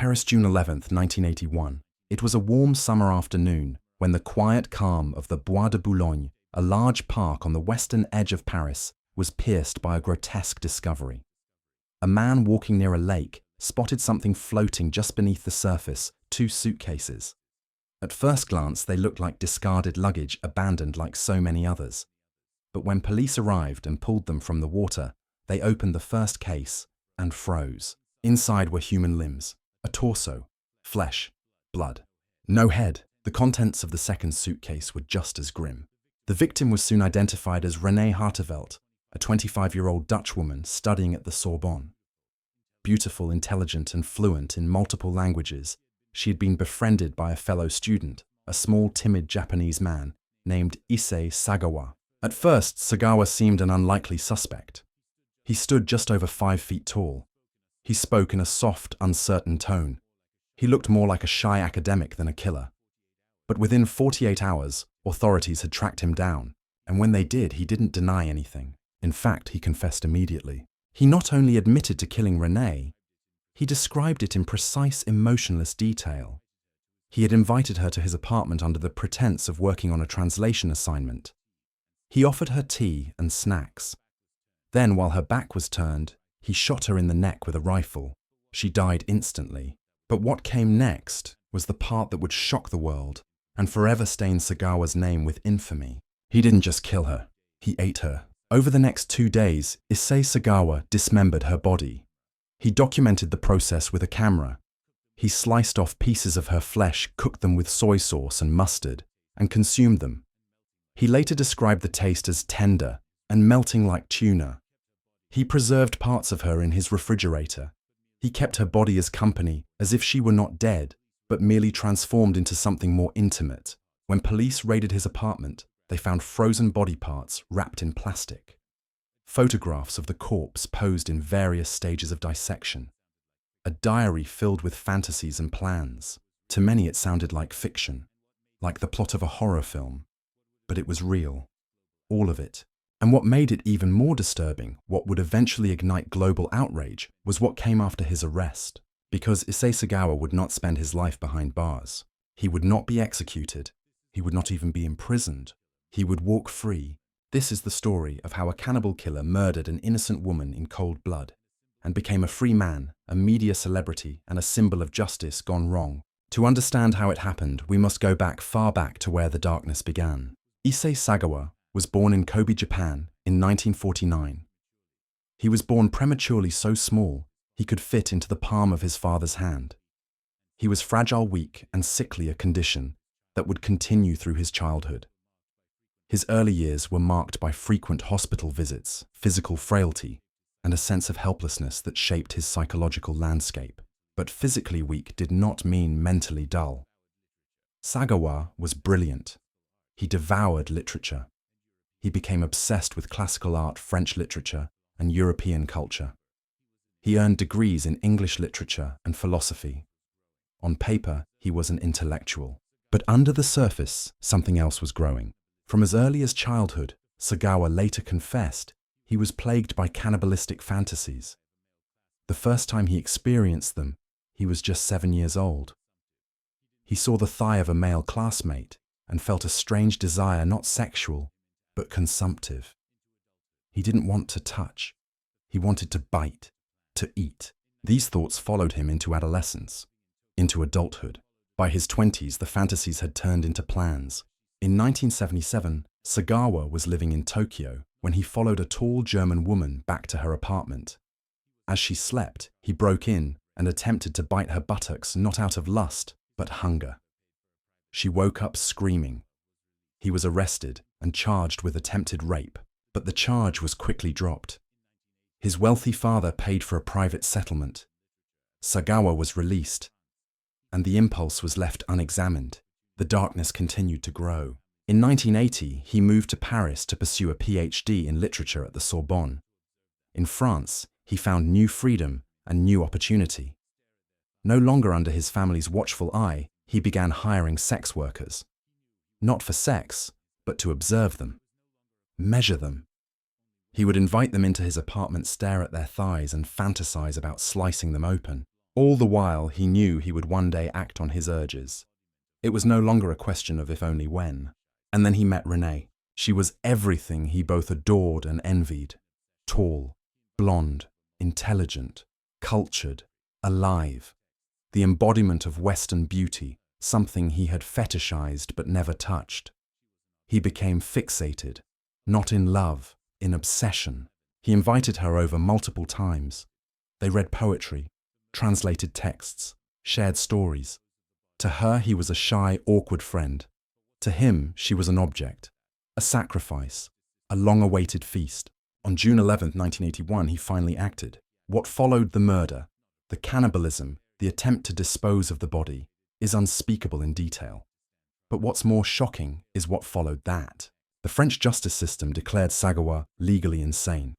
Paris, June 11, 1981. It was a warm summer afternoon when the quiet calm of the Bois de Boulogne, a large park on the western edge of Paris, was pierced by a grotesque discovery. A man walking near a lake spotted something floating just beneath the surface, 2 suitcases. At first glance, they looked like discarded luggage abandoned like so many others. But when police arrived and pulled them from the water, they opened the first case and froze. Inside were human limbs, a torso, flesh, blood. No head. The contents of the second suitcase were just as grim. The victim was soon identified as Renée Hartevelt, a 25-year-old Dutch woman studying at the Sorbonne. Beautiful, intelligent, and fluent in multiple languages, she had been befriended by a fellow student, a small, timid Japanese man named Issei Sagawa. At first, Sagawa seemed an unlikely suspect. He stood just over 5 feet tall. He spoke in a soft, uncertain tone. He looked more like a shy academic than a killer. But within 48 hours, authorities had tracked him down, and when they did, he didn't deny anything. In fact, he confessed immediately. He not only admitted to killing Renée, he described it in precise, emotionless detail. He had invited her to his apartment under the pretense of working on a translation assignment. He offered her tea and snacks. Then, while her back was turned, he shot her in the neck with a rifle. She died instantly. But what came next was the part that would shock the world and forever stain Sagawa's name with infamy. He didn't just kill her, he ate her. Over the next 2 days, Issei Sagawa dismembered her body. He documented the process with a camera. He sliced off pieces of her flesh, cooked them with soy sauce and mustard, and consumed them. He later described the taste as tender and melting like tuna. He preserved parts of her in his refrigerator. He kept her body as company, as if she were not dead, but merely transformed into something more intimate. When police raided his apartment, they found frozen body parts wrapped in plastic. Photographs of the corpse posed in various stages of dissection. A diary filled with fantasies and plans. To many it sounded like fiction, like the plot of a horror film. But it was real. All of it. And what made it even more disturbing, what would eventually ignite global outrage, was what came after his arrest. Because Issei Sagawa would not spend his life behind bars. He would not be executed. He would not even be imprisoned. He would walk free. This is the story of how a cannibal killer murdered an innocent woman in cold blood and became a free man, a media celebrity, and a symbol of justice gone wrong. To understand how it happened, we must go far back to where the darkness began. Issei Sagawa was born in Kobe, Japan in 1949. He was born prematurely so small he could fit into the palm of his father's hand. He was fragile, weak, and sickly, a condition that would continue through his childhood. His early years were marked by frequent hospital visits, physical frailty, and a sense of helplessness that shaped his psychological landscape. But physically weak did not mean mentally dull. Sagawa was brilliant. He devoured literature. He became obsessed with classical art, French literature, and European culture. He earned degrees in English literature and philosophy. On paper, he was an intellectual. But under the surface, something else was growing. From as early as childhood, Sagawa later confessed, he was plagued by cannibalistic fantasies. The first time he experienced them, he was just 7 years old. He saw the thigh of a male classmate and felt a strange desire, not sexual, but consumptive. He didn't want to touch. He wanted to bite, to eat. These thoughts followed him into adolescence, into adulthood. By his 20s, the fantasies had turned into plans. In 1977, Sagawa was living in Tokyo when he followed a tall German woman back to her apartment. As she slept, he broke in and attempted to bite her buttocks, not out of lust, but hunger. She woke up screaming. He was arrested and charged with attempted rape, but the charge was quickly dropped. His wealthy father paid for a private settlement. Sagawa was released, and the impulse was left unexamined. The darkness continued to grow. In 1980, he moved to Paris to pursue a PhD in literature at the Sorbonne. In France, he found new freedom and new opportunity. No longer under his family's watchful eye, he began hiring sex workers. Not for sex, but to observe them, measure them. He would invite them into his apartment, stare at their thighs, and fantasize about slicing them open. All the while, he knew he would one day act on his urges. It was no longer a question of if only when. And then he met Renée. She was everything he both adored and envied. Tall, blonde, intelligent, cultured, alive. The embodiment of Western beauty, something he had fetishized but never touched. He became fixated, not in love, in obsession. He invited her over multiple times. They read poetry, translated texts, shared stories. To her, he was a shy, awkward friend. To him, she was an object, a sacrifice, a long-awaited feast. On June 11, 1981, he finally acted. What followed the murder, the cannibalism, the attempt to dispose of the body, is unspeakable in detail. But what's more shocking is what followed that. The French justice system declared Sagawa legally insane.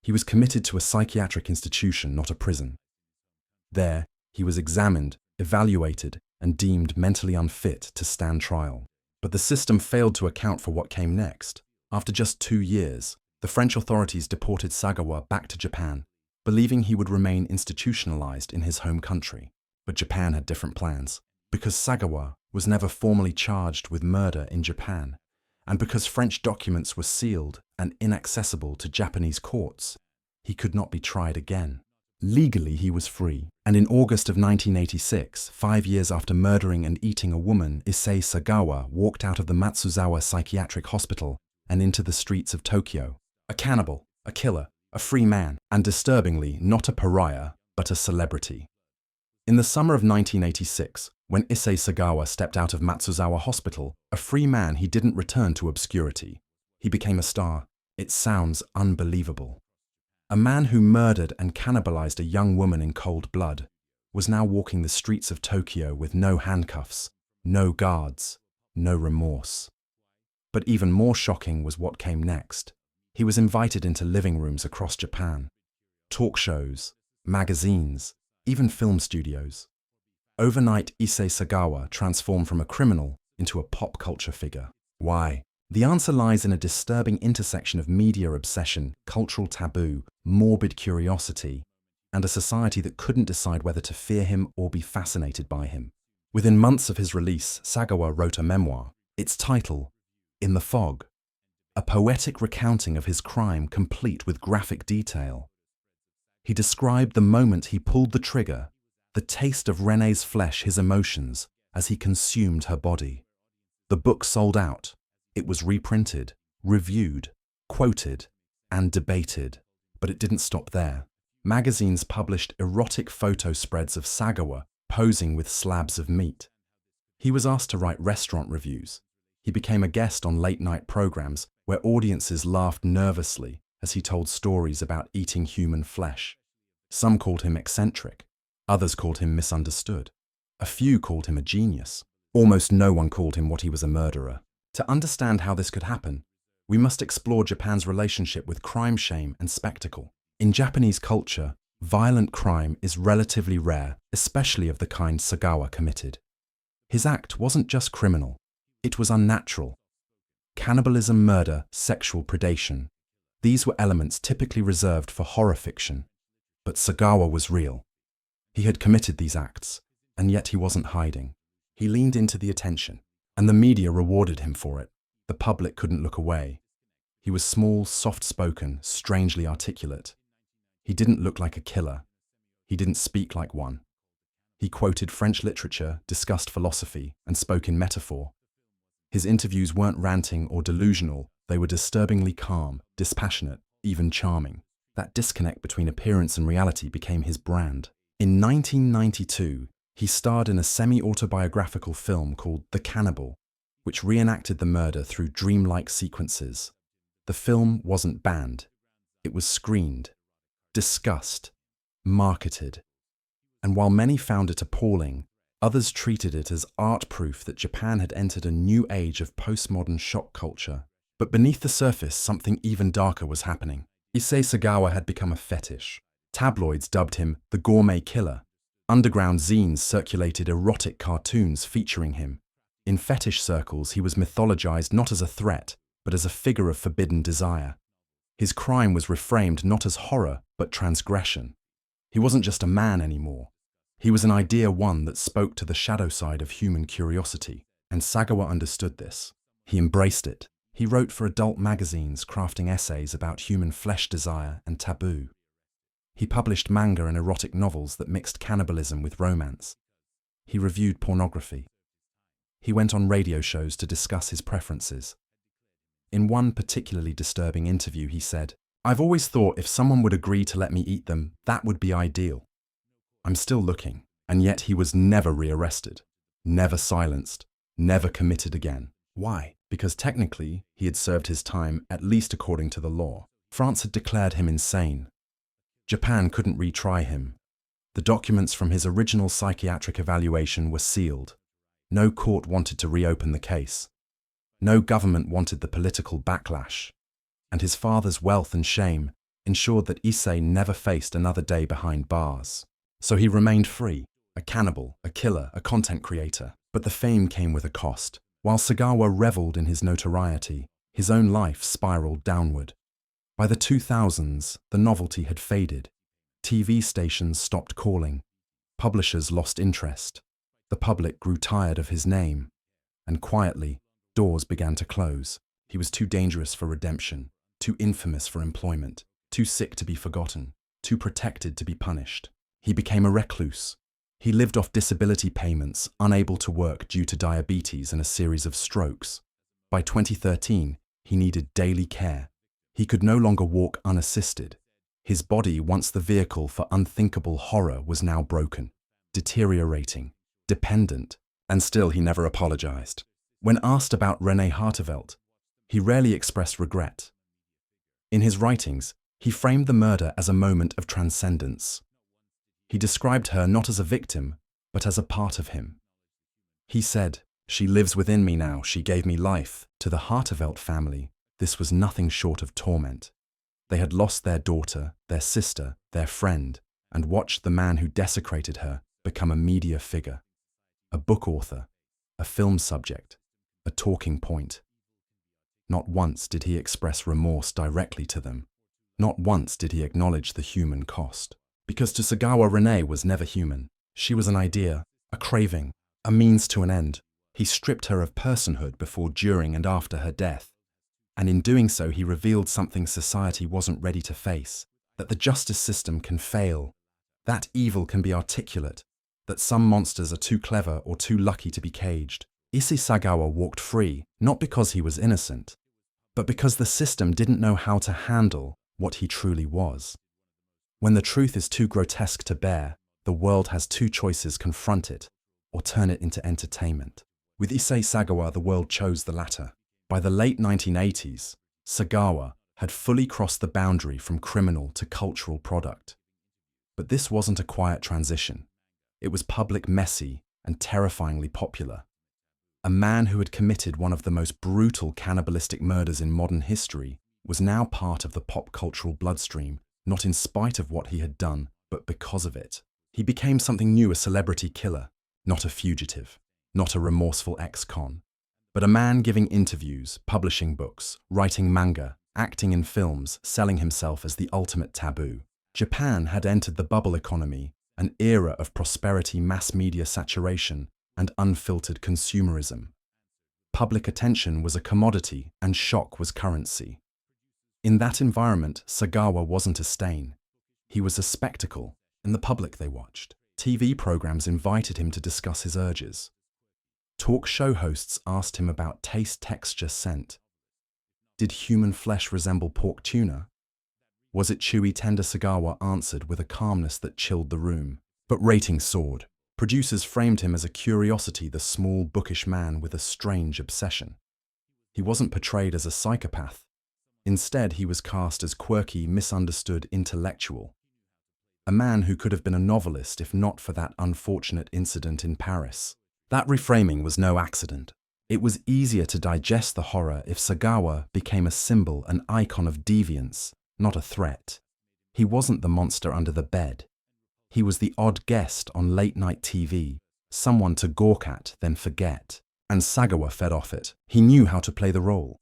He was committed to a psychiatric institution, not a prison. There, he was examined, evaluated, and deemed mentally unfit to stand trial. But the system failed to account for what came next. After just 2 years, the French authorities deported Sagawa back to Japan, believing he would remain institutionalized in his home country. But Japan had different plans. Because Sagawa was never formally charged with murder in Japan, and because French documents were sealed and inaccessible to Japanese courts, he could not be tried again. Legally, he was free, and in August of 1986, 5 years after murdering and eating a woman, Issei Sagawa walked out of the Matsuzawa Psychiatric Hospital and into the streets of Tokyo. A cannibal, a killer, a free man, and disturbingly, not a pariah, but a celebrity. In the summer of 1986, when Issei Sagawa stepped out of Matsuzawa Hospital, a free man, he didn't return to obscurity. He became a star. It sounds unbelievable. A man who murdered and cannibalized a young woman in cold blood was now walking the streets of Tokyo with no handcuffs, no guards, no remorse. But even more shocking was what came next. He was invited into living rooms across Japan, talk shows, magazines, even film studios. Overnight, Issei Sagawa transformed from a criminal into a pop culture figure. Why? The answer lies in a disturbing intersection of media obsession, cultural taboo, morbid curiosity, and a society that couldn't decide whether to fear him or be fascinated by him. Within months of his release, Sagawa wrote a memoir. Its title, In the Fog, a poetic recounting of his crime complete with graphic detail. He described the moment he pulled the trigger, the taste of Renée's flesh, his emotions, as he consumed her body. The book sold out. It was reprinted, reviewed, quoted, and debated. But it didn't stop there. Magazines published erotic photo spreads of Sagawa posing with slabs of meat. He was asked to write restaurant reviews. He became a guest on late-night programs where audiences laughed nervously as he told stories about eating human flesh. Some called him eccentric. Others called him misunderstood. A few called him a genius. Almost no one called him what he was, a murderer. To understand how this could happen, we must explore Japan's relationship with crime, shame, and spectacle. In Japanese culture, violent crime is relatively rare, especially of the kind Sagawa committed. His act wasn't just criminal, it was unnatural. Cannibalism, murder, sexual predation. These were elements typically reserved for horror fiction. But Sagawa was real. He had committed these acts, and yet he wasn't hiding. He leaned into the attention, and the media rewarded him for it. The public couldn't look away. He was small, soft-spoken, strangely articulate. He didn't look like a killer. He didn't speak like one. He quoted French literature, discussed philosophy, and spoke in metaphor. His interviews weren't ranting or delusional. They were disturbingly calm, dispassionate, even charming. That disconnect between appearance and reality became his brand. In 1992, he starred in a semi-autobiographical film called The Cannibal, which reenacted the murder through dreamlike sequences. The film wasn't banned. It was screened, discussed, marketed. And while many found it appalling, others treated it as art proof that Japan had entered a new age of postmodern shock culture. But beneath the surface, something even darker was happening. Issei Sagawa had become a fetish. Tabloids dubbed him the gourmet killer. Underground zines circulated erotic cartoons featuring him. In fetish circles, he was mythologized not as a threat, but as a figure of forbidden desire. His crime was reframed not as horror, but transgression. He wasn't just a man anymore. He was an idea one that spoke to the shadow side of human curiosity, and Sagawa understood this. He embraced it. He wrote for adult magazines, crafting essays about human flesh desire and taboo. He published manga and erotic novels that mixed cannibalism with romance. He reviewed pornography. He went on radio shows to discuss his preferences. In one particularly disturbing interview, he said, "I've always thought if someone would agree to let me eat them, that would be ideal. I'm still looking." And yet he was never rearrested, never silenced, never committed again. Why? Because technically he had served his time, at least according to the law. France had declared him insane. Japan couldn't retry him. The documents from his original psychiatric evaluation were sealed. No court wanted to reopen the case. No government wanted the political backlash. And his father's wealth and shame ensured that Issei never faced another day behind bars. So he remained free, a cannibal, a killer, a content creator. But the fame came with a cost. While Sagawa reveled in his notoriety, his own life spiraled downward. By the 2000s, the novelty had faded. TV stations stopped calling. Publishers lost interest. The public grew tired of his name. And quietly, doors began to close. He was too dangerous for redemption, too infamous for employment, too sick to be forgotten, too protected to be punished. He became a recluse. He lived off disability payments, unable to work due to diabetes and a series of strokes. By 2013, he needed daily care. He could no longer walk unassisted. His body, once the vehicle for unthinkable horror, was now broken, deteriorating, dependent, and still he never apologized. When asked about Renée Hartevelt, he rarely expressed regret. In his writings, he framed the murder as a moment of transcendence. He described her not as a victim, but as a part of him. He said, "She lives within me now, she gave me life." To the Hartevelt family, this was nothing short of torment. They had lost their daughter, their sister, their friend, and watched the man who desecrated her become a media figure, a book author, a film subject, a talking point. Not once did he express remorse directly to them. Not once did he acknowledge the human cost. Because to Sagawa, Renée was never human. She was an idea, a craving, a means to an end. He stripped her of personhood before, during, and after her death. And in doing so, he revealed something society wasn't ready to face, that the justice system can fail, that evil can be articulate, that some monsters are too clever or too lucky to be caged. Issei Sagawa walked free, not because he was innocent, but because the system didn't know how to handle what he truly was. When the truth is too grotesque to bear, the world has two choices: confront it or turn it into entertainment. With Issei Sagawa, the world chose the latter. By the late 1980s, Sagawa had fully crossed the boundary from criminal to cultural product. But this wasn't a quiet transition. It was public, messy, and terrifyingly popular. A man who had committed one of the most brutal cannibalistic murders in modern history was now part of the pop cultural bloodstream, not in spite of what he had done, but because of it. He became something new: a celebrity killer, not a fugitive, not a remorseful ex-con, but a man giving interviews, publishing books, writing manga, acting in films, selling himself as the ultimate taboo. Japan had entered the bubble economy, an era of prosperity, mass media saturation, and unfiltered consumerism. Public attention was a commodity, and shock was currency. In that environment, Sagawa wasn't a stain. He was a spectacle, and the public they watched. TV programs invited him to discuss his urges. Talk show hosts asked him about taste, texture, scent. Did human flesh resemble pork tuna? Was it chewy, tender? Sagawa answered with a calmness that chilled the room. But ratings soared. Producers framed him as a curiosity, the small, bookish man with a strange obsession. He wasn't portrayed as a psychopath. Instead, he was cast as quirky, misunderstood intellectual. A man who could have been a novelist if not for that unfortunate incident in Paris. That reframing was no accident. It was easier to digest the horror if Sagawa became a symbol, an icon of deviance, not a threat. He wasn't the monster under the bed. He was the odd guest on late-night TV, someone to gawk at, then forget. And Sagawa fed off it. He knew how to play the role.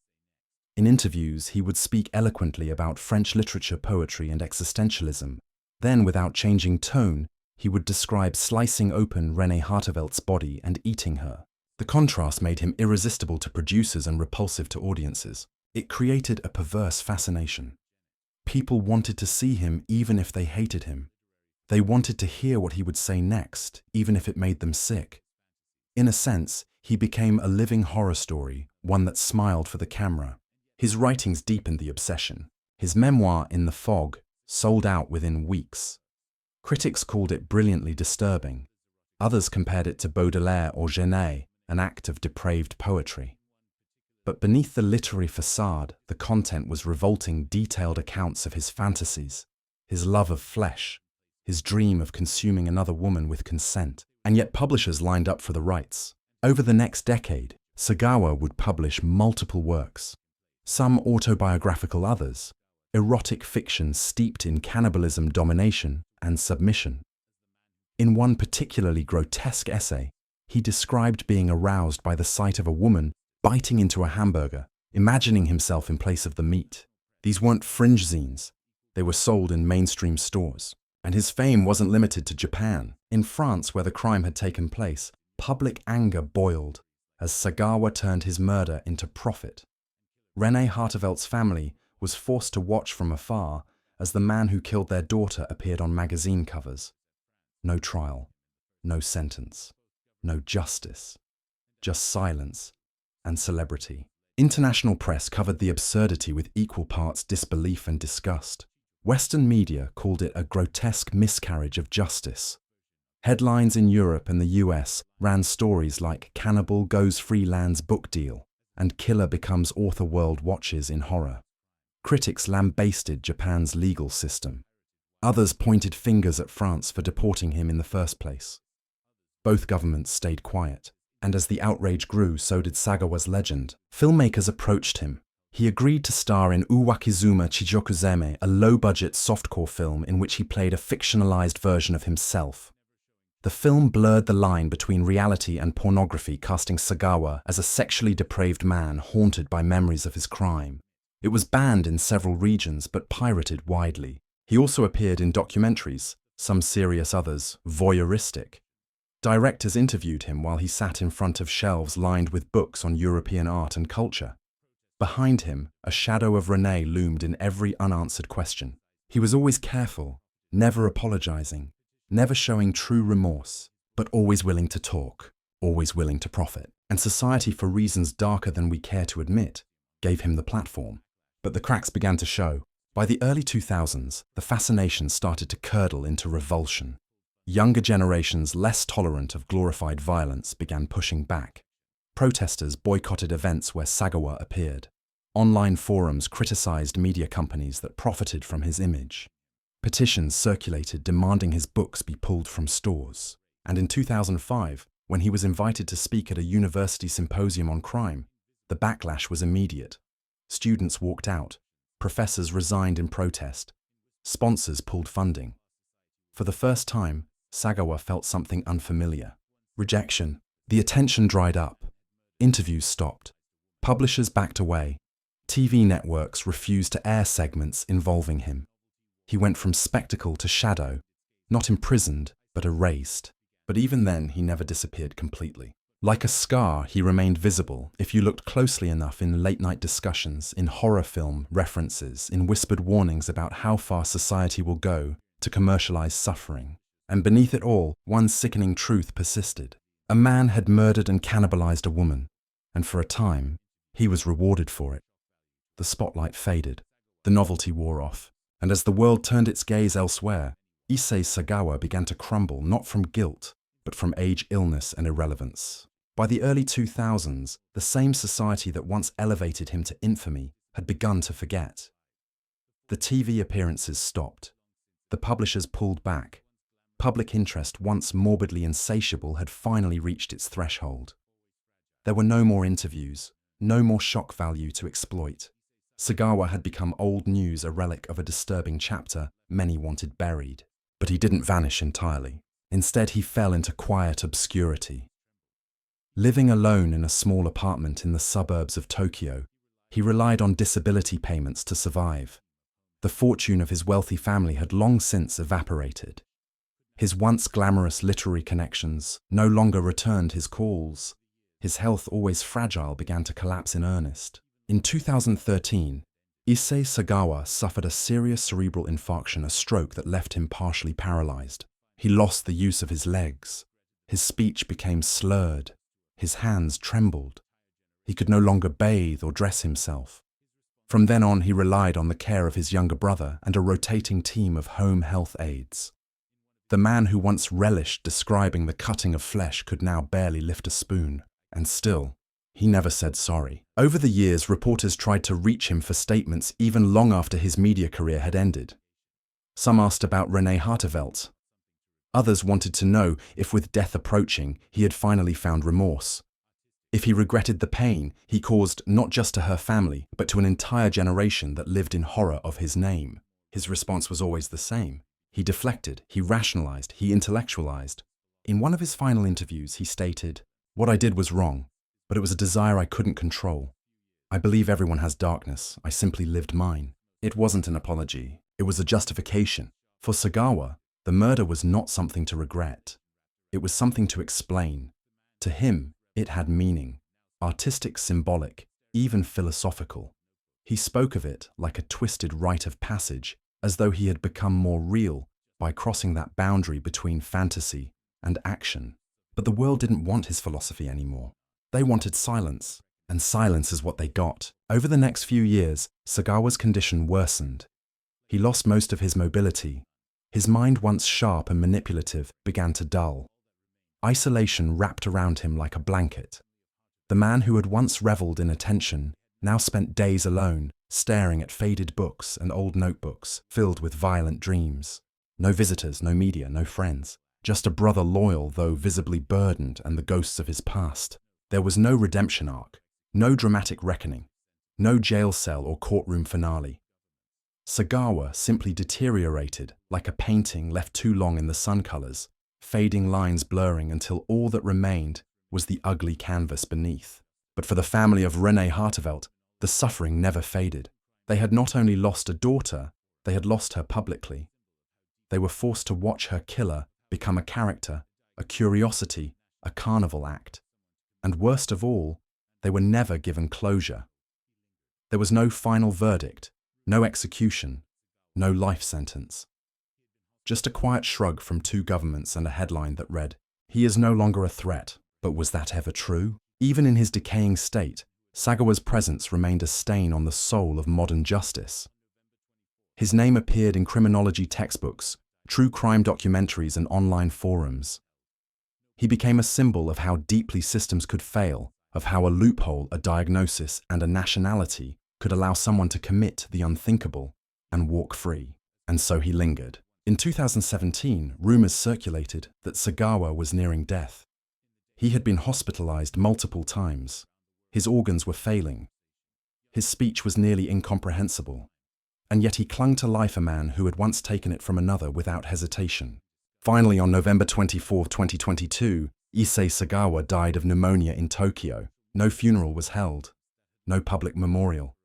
In interviews, he would speak eloquently about French literature, poetry, and existentialism. Then, without changing tone, he would describe slicing open Renée Hartevelt's body and eating her. The contrast made him irresistible to producers and repulsive to audiences. It created a perverse fascination. People wanted to see him even if they hated him. They wanted to hear what he would say next, even if it made them sick. In a sense, he became a living horror story, one that smiled for the camera. His writings deepened the obsession. His memoir, In the Fog, sold out within weeks. Critics called it brilliantly disturbing. Others compared it to Baudelaire or Genet, an act of depraved poetry. But beneath the literary facade, the content was revolting, detailed accounts of his fantasies, his love of flesh, his dream of consuming another woman with consent. And yet publishers lined up for the rights. Over the next decade, Sagawa would publish multiple works, some autobiographical, others erotic fiction steeped in cannibalism, domination, and submission. In one particularly grotesque essay, he described being aroused by the sight of a woman biting into a hamburger, imagining himself in place of the meat. These weren't fringe zines. They were sold in mainstream stores. And his fame wasn't limited to Japan. In France, where the crime had taken place, public anger boiled as Sagawa turned his murder into profit. Renée Hartevelt's family was forced to watch from afar as the man who killed their daughter appeared on magazine covers. No trial, no sentence, no justice, just silence and celebrity. International press covered the absurdity with equal parts disbelief and disgust. Western media called it a grotesque miscarriage of justice. Headlines in Europe and the US ran stories like "Cannibal goes free lands book deal" and "Killer becomes author world watches in horror." Critics lambasted Japan's legal system. Others pointed fingers at France for deporting him in the first place. Both governments stayed quiet, and as the outrage grew, so did Sagawa's legend. Filmmakers approached him. He agreed to star in Uwakizuma Chijokuzeme, a low-budget softcore film in which he played a fictionalized version of himself. The film blurred the line between reality and pornography, casting Sagawa as a sexually depraved man haunted by memories of his crime. It was banned in several regions but pirated widely. He also appeared in documentaries, some serious, others voyeuristic. Directors interviewed him while he sat in front of shelves lined with books on European art and culture. Behind him, a shadow of Renée loomed in every unanswered question. He was always careful, never apologizing, never showing true remorse, but always willing to talk, always willing to profit. And society, for reasons darker than we care to admit, gave him the platform. But the cracks began to show. By the early 2000s, the fascination started to curdle into revulsion. Younger generations, less tolerant of glorified violence, began pushing back. Protesters boycotted events where Sagawa appeared. Online forums criticized media companies that profited from his image. Petitions circulated demanding his books be pulled from stores. And in 2005, when he was invited to speak at a university symposium on crime, the backlash was immediate. Students walked out. Professors resigned in protest. Sponsors pulled funding. For the first time, Sagawa felt something unfamiliar. Rejection. The attention dried up. Interviews stopped. Publishers backed away. TV networks refused to air segments involving him. He went from spectacle to shadow, not imprisoned, but erased. But even then, he never disappeared completely. Like a scar, he remained visible if you looked closely enough in late-night discussions, in horror film references, in whispered warnings about how far society will go to commercialize suffering. And beneath it all, one sickening truth persisted. A man had murdered and cannibalized a woman, and for a time, he was rewarded for it. The spotlight faded, the novelty wore off, and as the world turned its gaze elsewhere, Issei Sagawa began to crumble not from guilt, but from age, illness, and irrelevance. By the early 2000s, the same society that once elevated him to infamy had begun to forget. The TV appearances stopped. The publishers pulled back. Public interest, once morbidly insatiable, had finally reached its threshold. There were no more interviews, no more shock value to exploit. Sagawa had become old news, a relic of a disturbing chapter many wanted buried. But he didn't vanish entirely. Instead, he fell into quiet obscurity. Living alone in a small apartment in the suburbs of Tokyo, he relied on disability payments to survive. The fortune of his wealthy family had long since evaporated. His once glamorous literary connections no longer returned his calls. His health, always fragile, began to collapse in earnest. In 2013, Issei Sagawa suffered a serious cerebral infarction, a stroke that left him partially paralyzed. He lost the use of his legs. His speech became slurred. His hands trembled. He could no longer bathe or dress himself. From then on, he relied on the care of his younger brother and a rotating team of home health aides. The man who once relished describing the cutting of flesh could now barely lift a spoon. And still, he never said sorry. Over the years, reporters tried to reach him for statements even long after his media career had ended. Some asked about Renée Hartevelt. Others wanted to know if, with death approaching, he had finally found remorse. If he regretted the pain he caused not just to her family, but to an entire generation that lived in horror of his name. His response was always the same. He deflected, he rationalized, he intellectualized. In one of his final interviews, he stated, "What I did was wrong, but it was a desire I couldn't control. I believe everyone has darkness. I simply lived mine." It wasn't an apology. It was a justification. For Sagawa, the murder was not something to regret. It was something to explain. To him, it had meaning, artistic, symbolic, even philosophical. He spoke of it like a twisted rite of passage, as though he had become more real by crossing that boundary between fantasy and action. But the world didn't want his philosophy anymore. They wanted silence, and silence is what they got. Over the next few years, Sagawa's condition worsened. He lost most of his mobility. His mind, once sharp and manipulative, began to dull. Isolation wrapped around him like a blanket. The man who had once reveled in attention now spent days alone, staring at faded books and old notebooks filled with violent dreams. No visitors, no media, no friends. Just a brother loyal, though visibly burdened, and the ghosts of his past. There was no redemption arc, no dramatic reckoning, no jail cell or courtroom finale. Sagawa simply deteriorated like a painting left too long in the sun colors, fading lines blurring until all that remained was the ugly canvas beneath. But for the family of Renée Hartevelt, the suffering never faded. They had not only lost a daughter, they had lost her publicly. They were forced to watch her killer become a character, a curiosity, a carnival act. And worst of all, they were never given closure. There was no final verdict, no execution, no life sentence. Just a quiet shrug from two governments and a headline that read, "He is no longer a threat." But was that ever true? Even in his decaying state, Sagawa's presence remained a stain on the soul of modern justice. His name appeared in criminology textbooks, true crime documentaries, and online forums. He became a symbol of how deeply systems could fail, of how a loophole, a diagnosis, and a nationality could allow someone to commit the unthinkable and walk free. And so he lingered. In 2017, rumors circulated that Sagawa was nearing death. He had been hospitalized multiple times. His organs were failing. His speech was nearly incomprehensible. And yet he clung to life, a man who had once taken it from another without hesitation. Finally, on November 24, 2022, Issei Sagawa died of pneumonia in Tokyo. No funeral was held. No public memorial.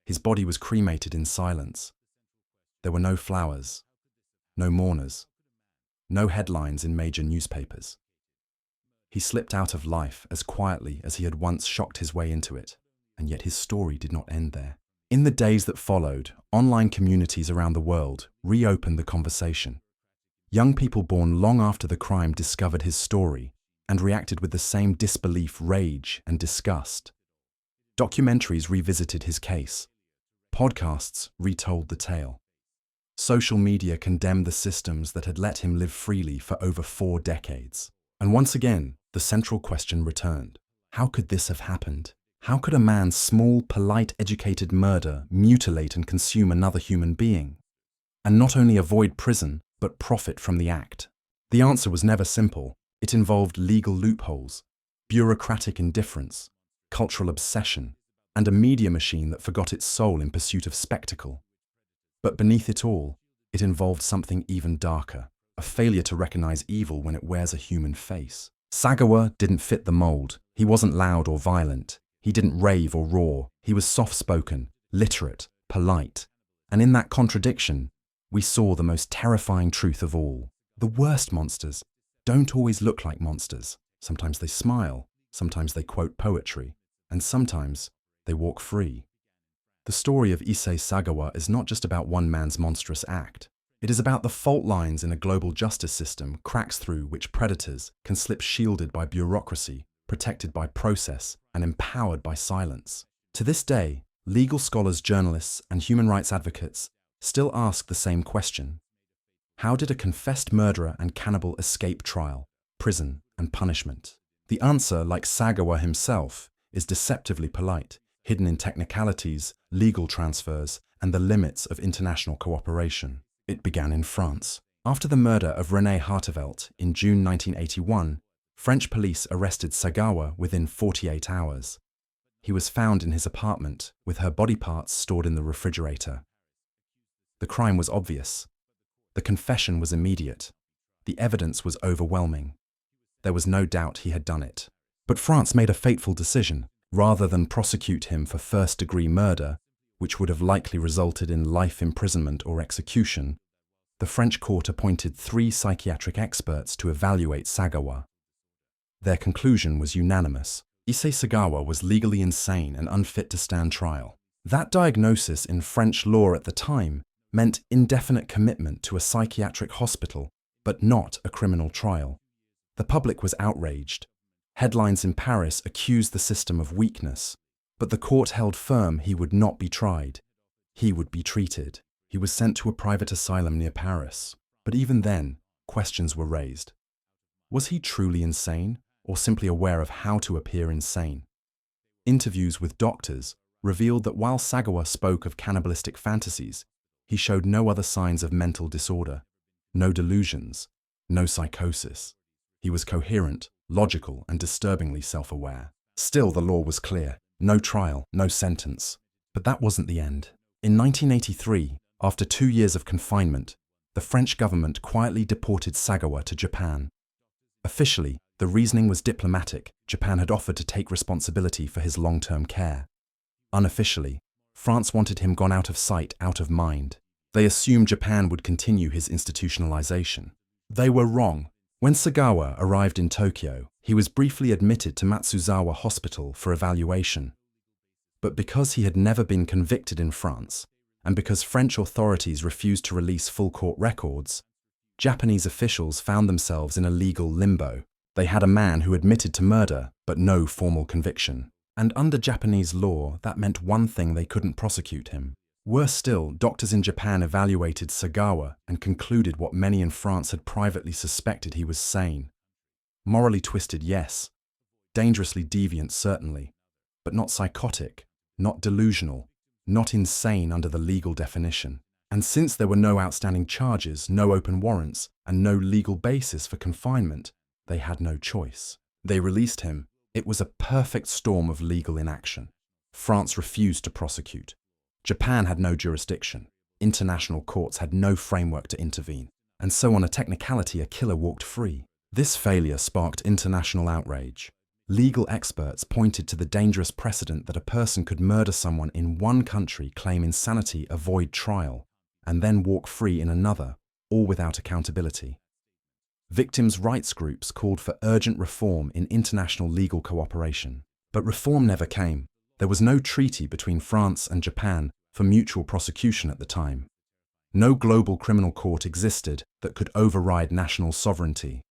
His body was cremated in silence. There were no flowers. No mourners. No headlines in major newspapers. He slipped out of life as quietly as he had once shocked his way into it, and yet his story did not end there. In the days that followed, online communities around the world reopened the conversation. Young people born long after the crime discovered his story and reacted with the same disbelief, rage, and disgust. Documentaries revisited his case. Podcasts retold the tale. Social media condemned the systems that had let him live freely for over 4 decades. And once again, the central question returned. How could this have happened? How could a man's small, polite, educated murder mutilate and consume another human being? And not only avoid prison, but profit from the act? The answer was never simple. It involved legal loopholes, bureaucratic indifference, cultural obsession, and a media machine that forgot its soul in pursuit of spectacle. But beneath it all, it involved something even darker, a failure to recognize evil when it wears a human face. Sagawa didn't fit the mold. He wasn't loud or violent. He didn't rave or roar. He was soft-spoken, literate, polite. And in that contradiction, we saw the most terrifying truth of all. The worst monsters don't always look like monsters. Sometimes they smile, sometimes they quote poetry, and sometimes they walk free. The story of Issei Sagawa is not just about one man's monstrous act. It is about the fault lines in a global justice system, cracks through which predators can slip shielded by bureaucracy, protected by process, and empowered by silence. To this day, legal scholars, journalists, and human rights advocates still ask the same question. How did a confessed murderer and cannibal escape trial, prison, and punishment? The answer, like Sagawa himself, is deceptively polite, hidden in technicalities, legal transfers, and the limits of international cooperation. It began in France. After the murder of Renée Hartevelt in June 1981, French police arrested Sagawa within 48 hours. He was found in his apartment with her body parts stored in the refrigerator. The crime was obvious. The confession was immediate. The evidence was overwhelming. There was no doubt he had done it. But France made a fateful decision. Rather than prosecute him for first-degree murder, which would have likely resulted in life imprisonment or execution, the French court appointed 3 psychiatric experts to evaluate Sagawa. Their conclusion was unanimous. Issei Sagawa was legally insane and unfit to stand trial. That diagnosis in French law at the time meant indefinite commitment to a psychiatric hospital, but not a criminal trial. The public was outraged. Headlines in Paris accused the system of weakness, but the court held firm he would not be tried. He would be treated. He was sent to a private asylum near Paris, but even then, questions were raised. Was he truly insane, or simply aware of how to appear insane? Interviews with doctors revealed that while Sagawa spoke of cannibalistic fantasies, he showed no other signs of mental disorder, no delusions, no psychosis. He was coherent, logical, and disturbingly self-aware. Still, the law was clear. No trial, no sentence. But that wasn't the end. In 1983, after 2 years of confinement, the French government quietly deported Sagawa to Japan. Officially, the reasoning was diplomatic. Japan had offered to take responsibility for his long-term care. Unofficially, France wanted him gone out of sight, out of mind. They assumed Japan would continue his institutionalization. They were wrong. When Sagawa arrived in Tokyo, he was briefly admitted to Matsuzawa Hospital for evaluation. But because he had never been convicted in France, and because French authorities refused to release full court records, Japanese officials found themselves in a legal limbo. They had a man who admitted to murder, but no formal conviction. And under Japanese law, that meant one thing: they couldn't prosecute him. Worse still, doctors in Japan evaluated Sagawa and concluded what many in France had privately suspected: he was sane. Morally twisted, yes. Dangerously deviant, certainly. But not psychotic, not delusional, not insane under the legal definition. And since there were no outstanding charges, no open warrants, and no legal basis for confinement, they had no choice. They released him. It was a perfect storm of legal inaction. France refused to prosecute. Japan had no jurisdiction. International courts had no framework to intervene. And so on a technicality, a killer walked free. This failure sparked international outrage. Legal experts pointed to the dangerous precedent that a person could murder someone in one country, claim insanity, avoid trial, and then walk free in another, all without accountability. Victims' rights groups called for urgent reform in international legal cooperation. But reform never came. There was no treaty between France and Japan for mutual prosecution at the time. No global criminal court existed that could override national sovereignty.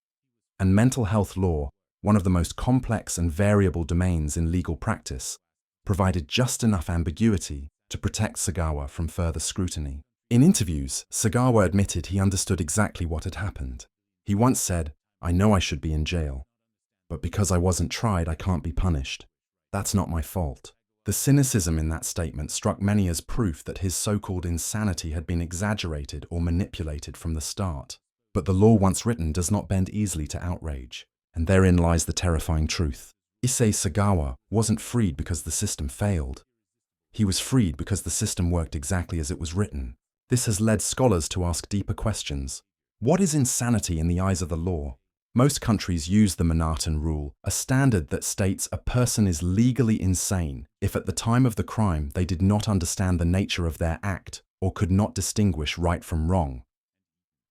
And mental health law, one of the most complex and variable domains in legal practice, provided just enough ambiguity to protect Sagawa from further scrutiny. In interviews, Sagawa admitted he understood exactly what had happened. He once said, "I know I should be in jail, but because I wasn't tried, I can't be punished. That's not my fault." The cynicism in that statement struck many as proof that his so-called insanity had been exaggerated or manipulated from the start. But the law once written does not bend easily to outrage, and therein lies the terrifying truth. Issei Sagawa wasn't freed because the system failed. He was freed because the system worked exactly as it was written. This has led scholars to ask deeper questions. What is insanity in the eyes of the law? Most countries use the Manhattan Rule, a standard that states a person is legally insane if at the time of the crime they did not understand the nature of their act or could not distinguish right from wrong.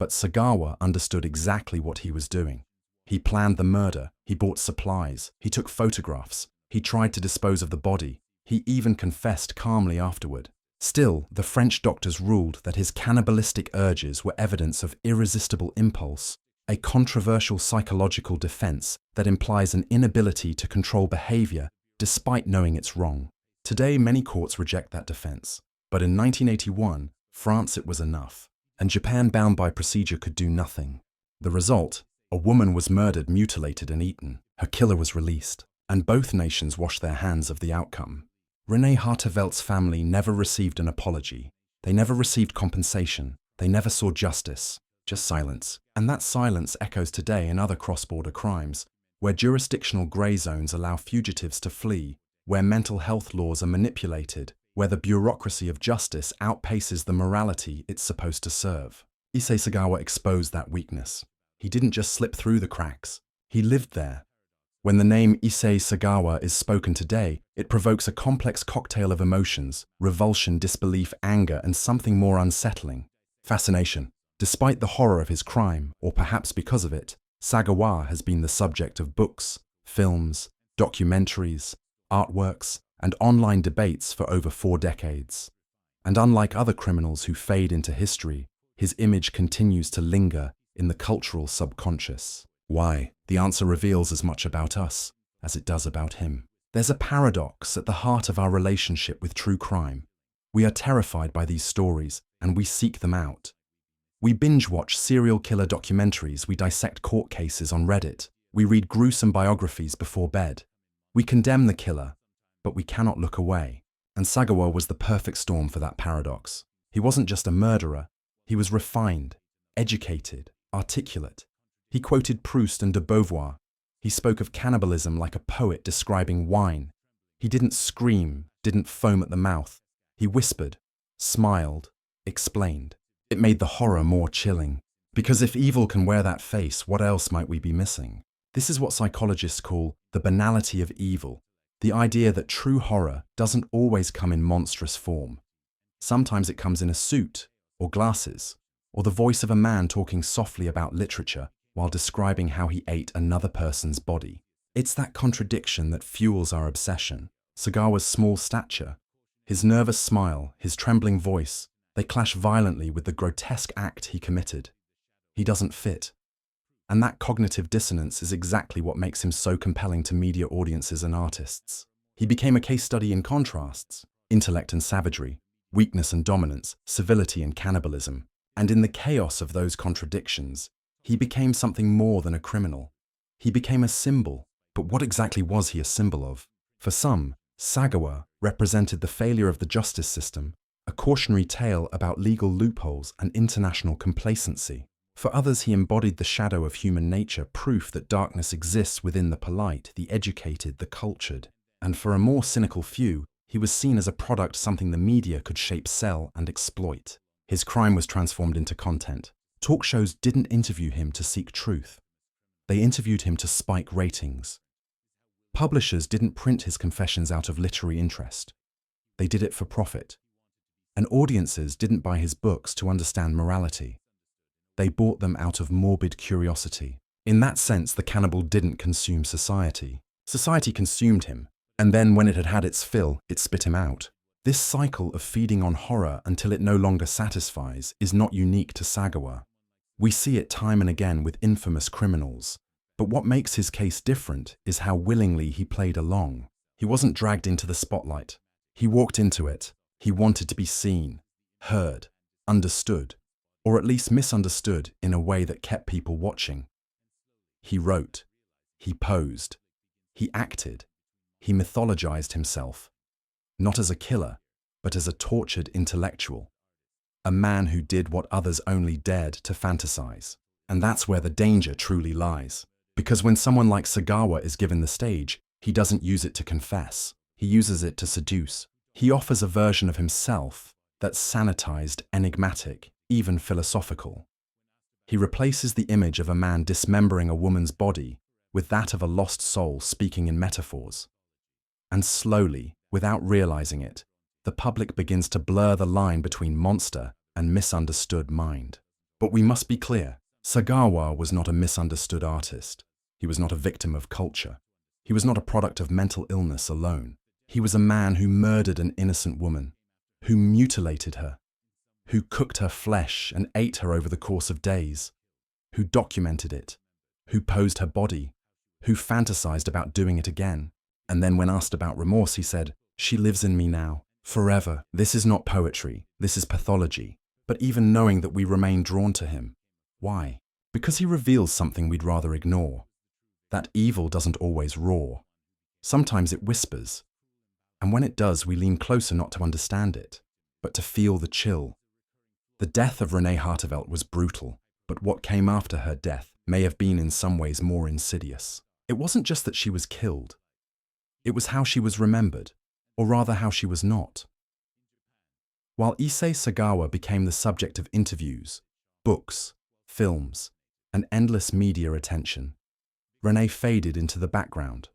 But Sagawa understood exactly what he was doing. He planned the murder, he bought supplies, he took photographs, he tried to dispose of the body, he even confessed calmly afterward. Still, the French doctors ruled that his cannibalistic urges were evidence of irresistible impulse, a controversial psychological defense that implies an inability to control behavior despite knowing it's wrong. Today, many courts reject that defense. But in 1981, France, it was enough, and Japan, bound by procedure, could do nothing. The result? A woman was murdered, mutilated, and eaten. Her killer was released, and both nations washed their hands of the outcome. Renée Hartevelt's family never received an apology. They never received compensation. They never saw justice, just silence. And that silence echoes today in other cross-border crimes, where jurisdictional grey zones allow fugitives to flee, where mental health laws are manipulated, where the bureaucracy of justice outpaces the morality it's supposed to serve. Issei Sagawa exposed that weakness. He didn't just slip through the cracks. He lived there. When the name Issei Sagawa is spoken today, it provokes a complex cocktail of emotions: revulsion, disbelief, anger, and something more unsettling: fascination. Despite the horror of his crime, or perhaps because of it, Sagawa has been the subject of books, films, documentaries, artworks, and online debates for over 4 decades. And unlike other criminals who fade into history, his image continues to linger in the cultural subconscious. Why? The answer reveals as much about us as it does about him. There's a paradox at the heart of our relationship with true crime. We are terrified by these stories, and we seek them out. We binge-watch serial killer documentaries, we dissect court cases on Reddit, we read gruesome biographies before bed. We condemn the killer, but we cannot look away. And Sagawa was the perfect storm for that paradox. He wasn't just a murderer, he was refined, educated, articulate. He quoted Proust and de Beauvoir. He spoke of cannibalism like a poet describing wine. He didn't scream, didn't foam at the mouth. He whispered, smiled, explained. It made the horror more chilling. Because if evil can wear that face, what else might we be missing? This is what psychologists call the banality of evil, the idea that true horror doesn't always come in monstrous form. Sometimes it comes in a suit, or glasses, or the voice of a man talking softly about literature while describing how he ate another person's body. It's that contradiction that fuels our obsession. Sagawa's small stature, his nervous smile, his trembling voice, they clash violently with the grotesque act he committed. He doesn't fit. And that cognitive dissonance is exactly what makes him so compelling to media audiences and artists. He became a case study in contrasts: intellect and savagery, weakness and dominance, civility and cannibalism. And in the chaos of those contradictions, he became something more than a criminal. He became a symbol. But what exactly was he a symbol of? For some, Sagawa represented the failure of the justice system, a cautionary tale about legal loopholes and international complacency. For others, he embodied the shadow of human nature, proof that darkness exists within the polite, the educated, the cultured. And for a more cynical few, he was seen as a product, something the media could shape, sell, and exploit. His crime was transformed into content. Talk shows didn't interview him to seek truth. They interviewed him to spike ratings. Publishers didn't print his confessions out of literary interest. They did it for profit. And audiences didn't buy his books to understand morality. They bought them out of morbid curiosity. In that sense, the cannibal didn't consume society. Society consumed him, and then when it had had its fill, it spit him out. This cycle of feeding on horror until it no longer satisfies is not unique to Sagawa. We see it time and again with infamous criminals. But what makes his case different is how willingly he played along. He wasn't dragged into the spotlight. He walked into it. He wanted to be seen, heard, understood, or at least misunderstood in a way that kept people watching. He wrote. He posed. He acted. He mythologized himself. Not as a killer, but as a tortured intellectual. A man who did what others only dared to fantasize. And that's where the danger truly lies. Because when someone like Sagawa is given the stage, he doesn't use it to confess. He uses it to seduce. He offers a version of himself that's sanitized, enigmatic, even philosophical. He replaces the image of a man dismembering a woman's body with that of a lost soul speaking in metaphors. And slowly, without realizing it, the public begins to blur the line between monster and misunderstood mind. But we must be clear, Sagawa was not a misunderstood artist. He was not a victim of culture. He was not a product of mental illness alone. He was a man who murdered an innocent woman, who mutilated her, who cooked her flesh and ate her over the course of days, who documented it, who posed her body, who fantasized about doing it again. And then when asked about remorse, he said, "She lives in me now, forever." This is not poetry, this is pathology. But even knowing that we remain drawn to him. Why? Because he reveals something we'd rather ignore. That evil doesn't always roar. Sometimes it whispers. And when it does, we lean closer not to understand it, but to feel the chill. The death of Renée Hartevelt was brutal, but what came after her death may have been in some ways more insidious. It wasn't just that she was killed. It was how she was remembered, or rather how she was not. While Issei Sagawa became the subject of interviews, books, films, and endless media attention, Renée faded into the background.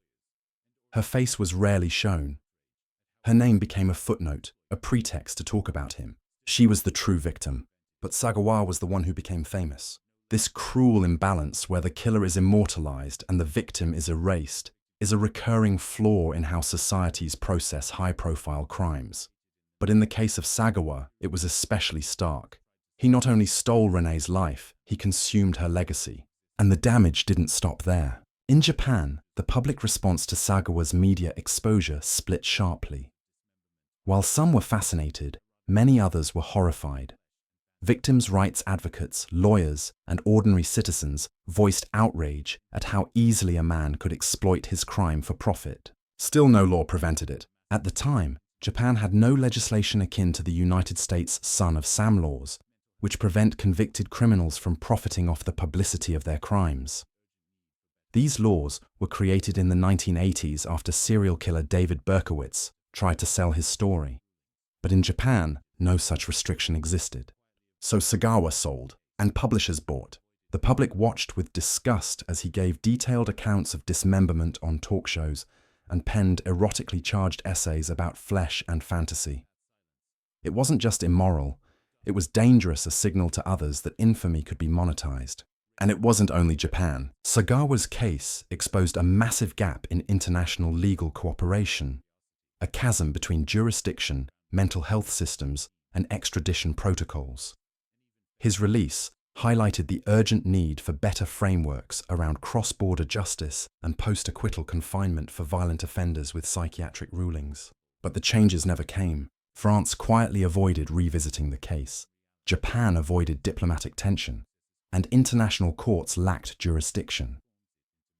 Her face was rarely shown. Her name became a footnote, a pretext to talk about him. She was the true victim, but Sagawa was the one who became famous. This cruel imbalance where the killer is immortalized and the victim is erased is a recurring flaw in how societies process high-profile crimes. But in the case of Sagawa, it was especially stark. He not only stole Renée's life, he consumed her legacy. And the damage didn't stop there. In Japan, the public response to Sagawa's media exposure split sharply. While some were fascinated, many others were horrified. Victims' rights advocates, lawyers, and ordinary citizens voiced outrage at how easily a man could exploit his crime for profit. Still, no law prevented it. At the time, Japan had no legislation akin to the United States' Son of Sam laws, which prevent convicted criminals from profiting off the publicity of their crimes. These laws were created in the 1980s after serial killer David Berkowitz tried to sell his story. But in Japan, no such restriction existed. So Sagawa sold, and publishers bought. The public watched with disgust as he gave detailed accounts of dismemberment on talk shows and penned erotically charged essays about flesh and fantasy. It wasn't just immoral, it was dangerous, a signal to others that infamy could be monetized. And it wasn't only Japan. Sagawa's case exposed a massive gap in international legal cooperation, a chasm between jurisdiction, mental health systems, and extradition protocols. His release highlighted the urgent need for better frameworks around cross-border justice and post-acquittal confinement for violent offenders with psychiatric rulings. But the changes never came. France quietly avoided revisiting the case. Japan avoided diplomatic tension, and international courts lacked jurisdiction.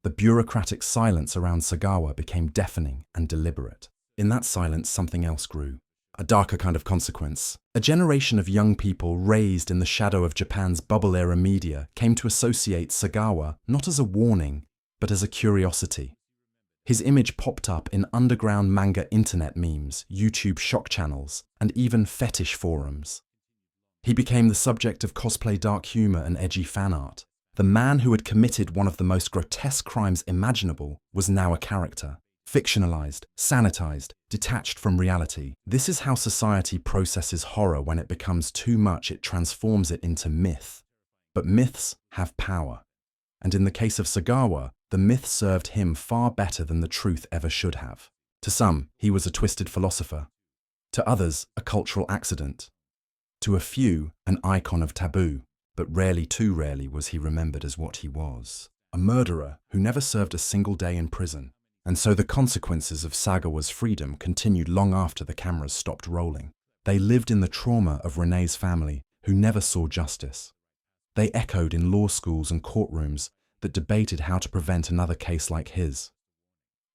The bureaucratic silence around Sagawa became deafening and deliberate. In that silence, something else grew. A darker kind of consequence. A generation of young people raised in the shadow of Japan's bubble-era media came to associate Sagawa not as a warning, but as a curiosity. His image popped up in underground manga internet memes, YouTube shock channels, and even fetish forums. He became the subject of cosplay dark humor and edgy fan art. The man who had committed one of the most grotesque crimes imaginable was now a character. Fictionalized, sanitized, detached from reality. This is how society processes horror. When it becomes too much, it transforms it into myth. But myths have power. And in the case of Sagawa, the myth served him far better than the truth ever should have. To some, he was a twisted philosopher. To others, a cultural accident. To a few, an icon of taboo. But rarely, too rarely, was he remembered as what he was. A murderer who never served a single day in prison. And so the consequences of Sagawa's freedom continued long after the cameras stopped rolling. They lived in the trauma of Renée's family, who never saw justice. They echoed in law schools and courtrooms that debated how to prevent another case like his.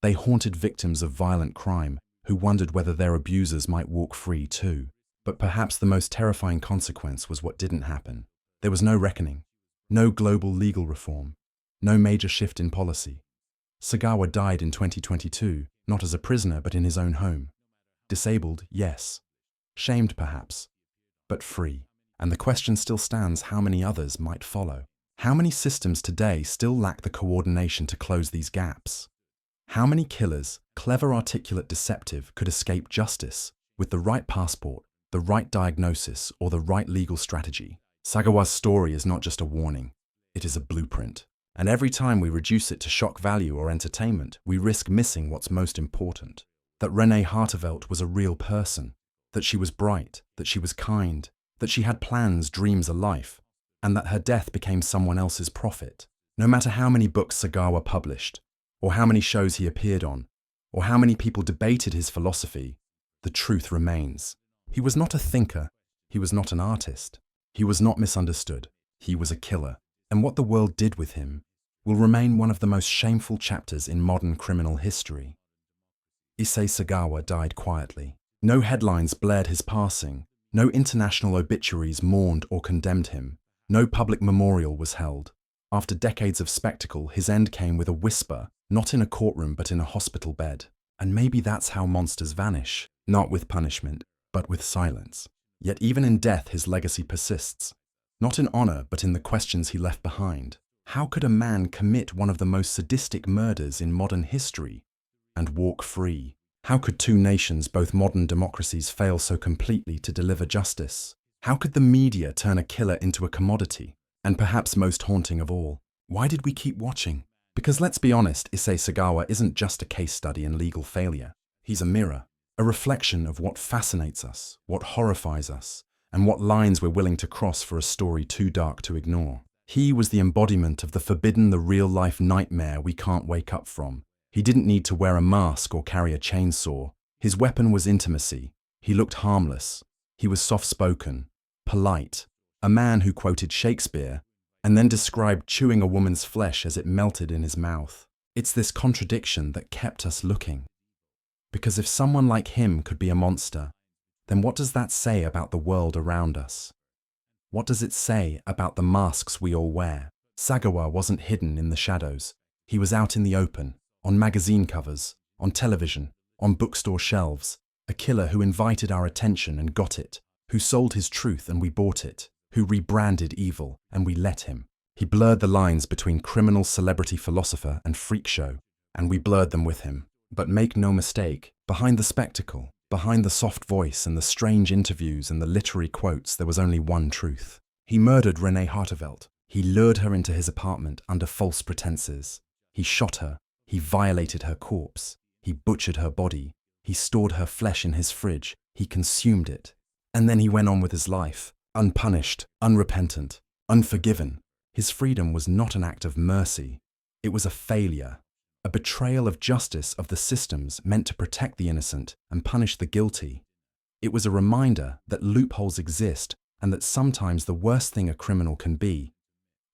They haunted victims of violent crime, who wondered whether their abusers might walk free too. But perhaps the most terrifying consequence was what didn't happen. There was no reckoning, no global legal reform, no major shift in policy. Sagawa died in 2022, not as a prisoner but in his own home. Disabled, yes. Shamed, perhaps. But free. And the question still stands: how many others might follow? How many systems today still lack the coordination to close these gaps? How many killers, clever, articulate, deceptive, could escape justice with the right passport, the right diagnosis, or the right legal strategy? Sagawa's story is not just a warning, it is a blueprint. And every time we reduce it to shock value or entertainment, we risk missing what's most important. That Renée Hartevelt was a real person, that she was bright, that she was kind, that she had plans, dreams, a life, and that her death became someone else's profit. No matter how many books Sagawa published, or how many shows he appeared on, or how many people debated his philosophy, the truth remains. He was not a thinker, he was not an artist, he was not misunderstood, he was a killer. And what the world did with him will remain one of the most shameful chapters in modern criminal history. Issei Sagawa died quietly. No headlines blared his passing, no international obituaries mourned or condemned him, no public memorial was held. After decades of spectacle, his end came with a whisper, not in a courtroom but in a hospital bed. And maybe that's how monsters vanish, not with punishment, but with silence. Yet even in death his legacy persists. Not in honor, but in the questions he left behind. How could a man commit one of the most sadistic murders in modern history and walk free? How could two nations, both modern democracies, fail so completely to deliver justice? How could the media turn a killer into a commodity? And perhaps most haunting of all, why did we keep watching? Because let's be honest, Issei Sagawa isn't just a case study in legal failure. He's a mirror, a reflection of what fascinates us, what horrifies us, and what lines we're willing to cross for a story too dark to ignore. He was the embodiment of the forbidden, the real-life nightmare we can't wake up from. He didn't need to wear a mask or carry a chainsaw. His weapon was intimacy. He looked harmless. He was soft-spoken, polite, a man who quoted Shakespeare and then described chewing a woman's flesh as it melted in his mouth. It's this contradiction that kept us looking. Because if someone like him could be a monster, then what does that say about the world around us? What does it say about the masks we all wear? Sagawa wasn't hidden in the shadows. He was out in the open, on magazine covers, on television, on bookstore shelves, a killer who invited our attention and got it, who sold his truth and we bought it, who rebranded evil and we let him. He blurred the lines between criminal, celebrity, philosopher and freak show, and we blurred them with him. But make no mistake, behind the spectacle, behind the soft voice and the strange interviews and the literary quotes, there was only one truth. He murdered Renée Hartevelt. He lured her into his apartment under false pretenses. He shot her. He violated her corpse. He butchered her body. He stored her flesh in his fridge. He consumed it. And then he went on with his life, unpunished, unrepentant, unforgiven. His freedom was not an act of mercy. It was a failure. A betrayal of justice, of the systems meant to protect the innocent and punish the guilty. It was a reminder that loopholes exist and that sometimes the worst thing a criminal can be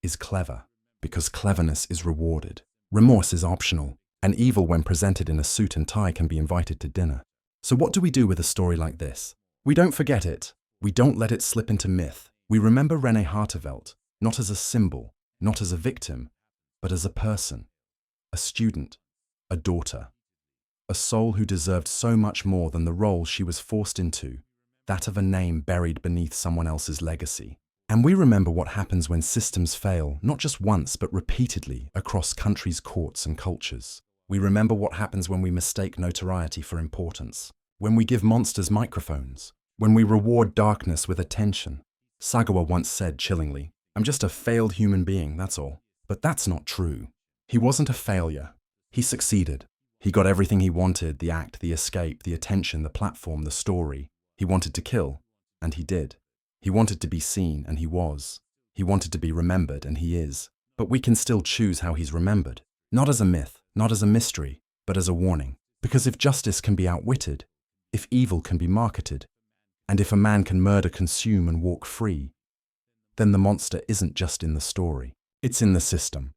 is clever, because cleverness is rewarded. Remorse is optional, and evil when presented in a suit and tie can be invited to dinner. So what do we do with a story like this? We don't forget it. We don't let it slip into myth. We remember Renée Hartevelt, not as a symbol, not as a victim, but as a person. A student, a daughter, a soul who deserved so much more than the role she was forced into, that of a name buried beneath someone else's legacy. And we remember what happens when systems fail, not just once, but repeatedly across countries, courts, and cultures. We remember what happens when we mistake notoriety for importance, when we give monsters microphones, when we reward darkness with attention. Sagawa once said chillingly, "I'm just a failed human being, that's all." But that's not true. He wasn't a failure. He succeeded. He got everything he wanted, the act, the escape, the attention, the platform, the story. He wanted to kill, and he did. He wanted to be seen, and he was. He wanted to be remembered, and he is. But we can still choose how he's remembered. Not as a myth, not as a mystery, but as a warning. Because if justice can be outwitted, if evil can be marketed, and if a man can murder, consume, and walk free, then the monster isn't just in the story. It's in the system.